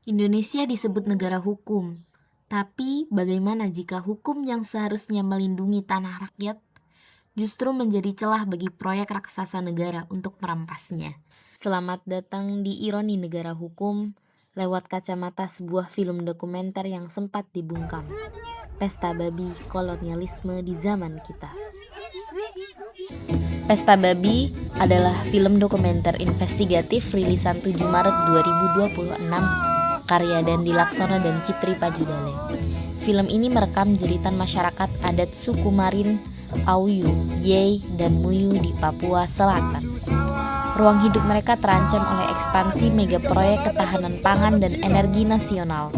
Indonesia disebut negara hukum, tapi bagaimana jika hukum yang seharusnya melindungi tanah rakyat justru menjadi celah bagi proyek raksasa negara untuk merampasnya? Selamat datang di Ironi Negara Hukum lewat kacamata sebuah film dokumenter yang sempat dibungkam. Pesta Babi Kolonialisme di Zaman Kita. Pesta Babi adalah film dokumenter investigatif rilisan 7 Maret 2026 karya Dandi Laksono dan Cipri Pajudale. Film ini merekam jeritan masyarakat adat suku Marin, Auyu, Yei, dan Muyu di Papua Selatan. Ruang hidup mereka terancam oleh ekspansi megaproyek ketahanan pangan dan energi nasional.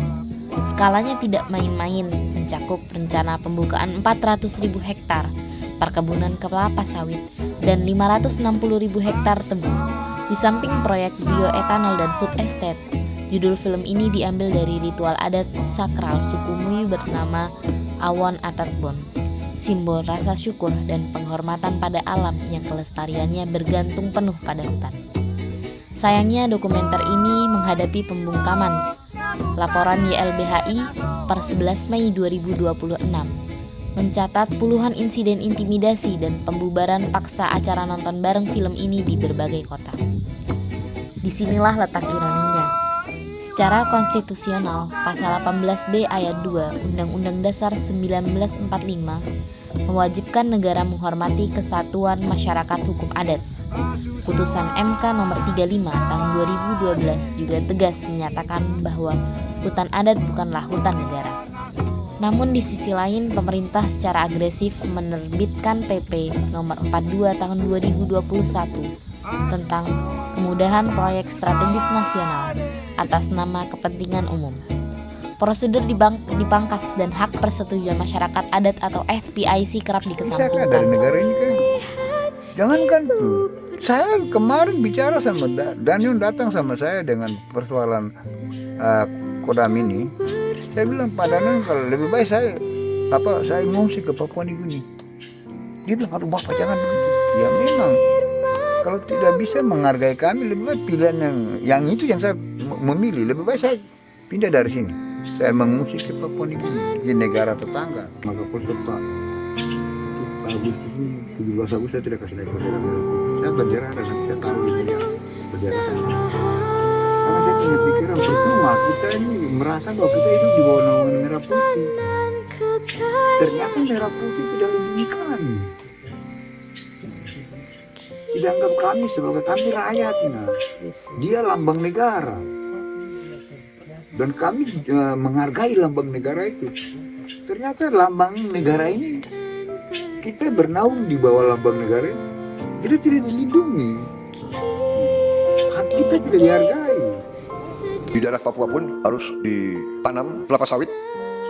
Skalanya tidak main-main, mencakup rencana pembukaan 400.000 hektar perkebunan kelapa sawit dan 560.000 hektar tebu. Di samping proyek bioetanol dan food estate, judul film ini diambil dari ritual adat sakral suku Muyu bernama Awon Atatbon, simbol rasa syukur dan penghormatan pada alam yang kelestariannya bergantung penuh pada hutan. Sayangnya dokumenter ini menghadapi pembungkaman. Laporan YLBHI per 11 Mei 2026 mencatat puluhan insiden intimidasi dan pembubaran paksa acara nonton bareng film ini di berbagai kota. Disinilah letak ironinya. Secara konstitusional, pasal 18B ayat 2 Undang-Undang Dasar 1945 mewajibkan negara menghormati kesatuan masyarakat hukum adat. Putusan MK nomor 35 tahun 2012 juga tegas menyatakan bahwa hutan adat bukanlah hutan negara. Namun di sisi lain, pemerintah secara agresif menerbitkan PP nomor 42 tahun 2021 tentang kemudahan proyek strategis nasional atas nama kepentingan umum. Prosedur dipangkas dan hak persetujuan masyarakat adat atau FPIC kerap dikesampingkan. Dari negara ini kan, jangankan tuh. Saya kemarin bicara sama Daniel datang sama saya dengan persoalan Kodam ini. Saya bilang padahal kalau lebih baik saya ngungsi ke Papua Nugini. Dia bilang aduh bapak jangan begitu. Ya memang kalau tidak bisa menghargai kami lebih baik pilihan yang itu yang saya memilih. Lebih baik saya pindah dari sini. Saya mengungsi ke Papua Nugini di negara tetangga. Maka konsep Pak Agustus ini 17 Agustus saya tidak kasih naik bendera merah putih. Saya bendera ada nanti saya taruh di sini bendera saya. Karena saya punya pikiran percuma kita ini merasa bahwa kita hidup di bawah naungan merah putih. Ternyata merah putih tidak demikian. Tidak anggap kami sebagai kami rakyat. Nah. Dia lambang negara. Dan kami menghargai lambang negara itu. Ternyata lambang negara ini kita bernaung di bawah lambang negara ini. Kita tidak dilindungi. Hak kita tidak dihargai. Di daerah Papua pun harus ditanam kelapa sawit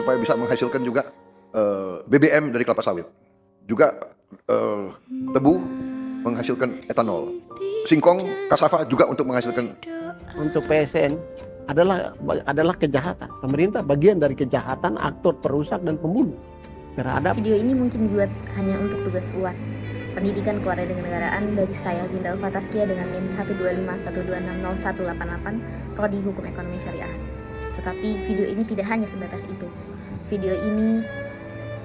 supaya bisa menghasilkan juga BBM dari kelapa sawit. Juga tebu menghasilkan etanol. Singkong, kasava juga untuk menghasilkan. Untuk PSN adalah kejahatan. Pemerintah bagian dari kejahatan, aktor perusak dan pembunuh terhadap. Video ini mungkin dibuat hanya untuk tugas UAS Pendidikan Kewarganegaraan dari saya Zinda Alfataskia dengan NIM 12512600188 Prodi Hukum Ekonomi Syariah. Tetapi video ini tidak hanya sebatas itu. Video ini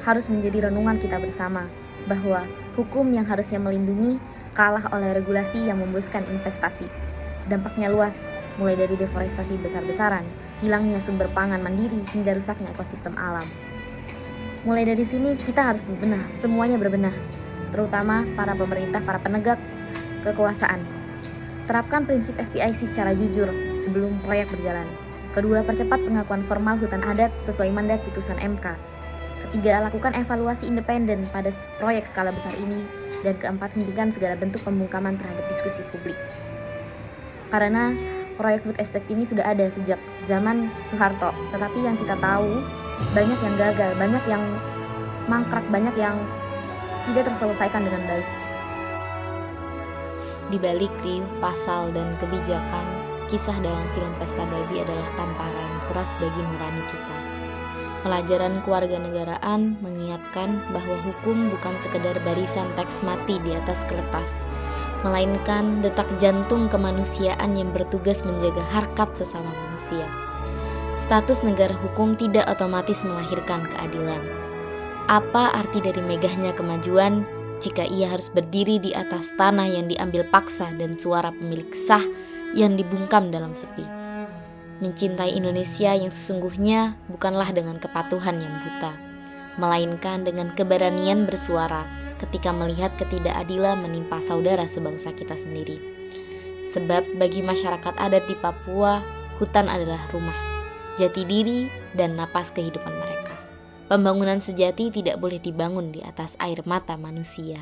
harus menjadi renungan kita bersama bahwa hukum yang harusnya melindungi kalah oleh regulasi yang membuskan investasi. Dampaknya luas, mulai dari deforestasi besar-besaran, hilangnya sumber pangan mandiri hingga rusaknya ekosistem alam. Mulai dari sini kita harus berbenah, semuanya berbenah. Terutama para pemerintah, para penegak kekuasaan. Terapkan prinsip FPIC secara jujur sebelum proyek berjalan. Kedua, percepat pengakuan formal hutan adat sesuai mandat putusan MK. Ketiga, lakukan evaluasi independen pada proyek skala besar ini. Dan keempat, hentikan segala bentuk pembungkaman terhadap diskusi publik. Karena proyek food estate ini sudah ada sejak zaman Soeharto, tetapi yang kita tahu banyak yang gagal, banyak yang mangkrak, banyak yang tidak terselesaikan dengan baik. Di balik riuh pasal dan kebijakan, kisah dalam film Pesta Babi adalah tamparan keras bagi nurani kita. Pelajaran kewarganegaraan mengingatkan bahwa hukum bukan sekedar barisan teks mati di atas kertas, melainkan detak jantung kemanusiaan yang bertugas menjaga harkat sesama manusia. Status negara hukum tidak otomatis melahirkan keadilan. Apa arti dari megahnya kemajuan jika ia harus berdiri di atas tanah yang diambil paksa dan suara pemilik sah yang dibungkam dalam sepi? Mencintai Indonesia yang sesungguhnya bukanlah dengan kepatuhan yang buta, melainkan dengan keberanian bersuara ketika melihat ketidakadilan menimpa saudara sebangsa kita sendiri. Sebab bagi masyarakat adat di Papua, hutan adalah rumah, jati diri, dan napas kehidupan mereka. Pembangunan sejati tidak boleh dibangun di atas air mata manusia.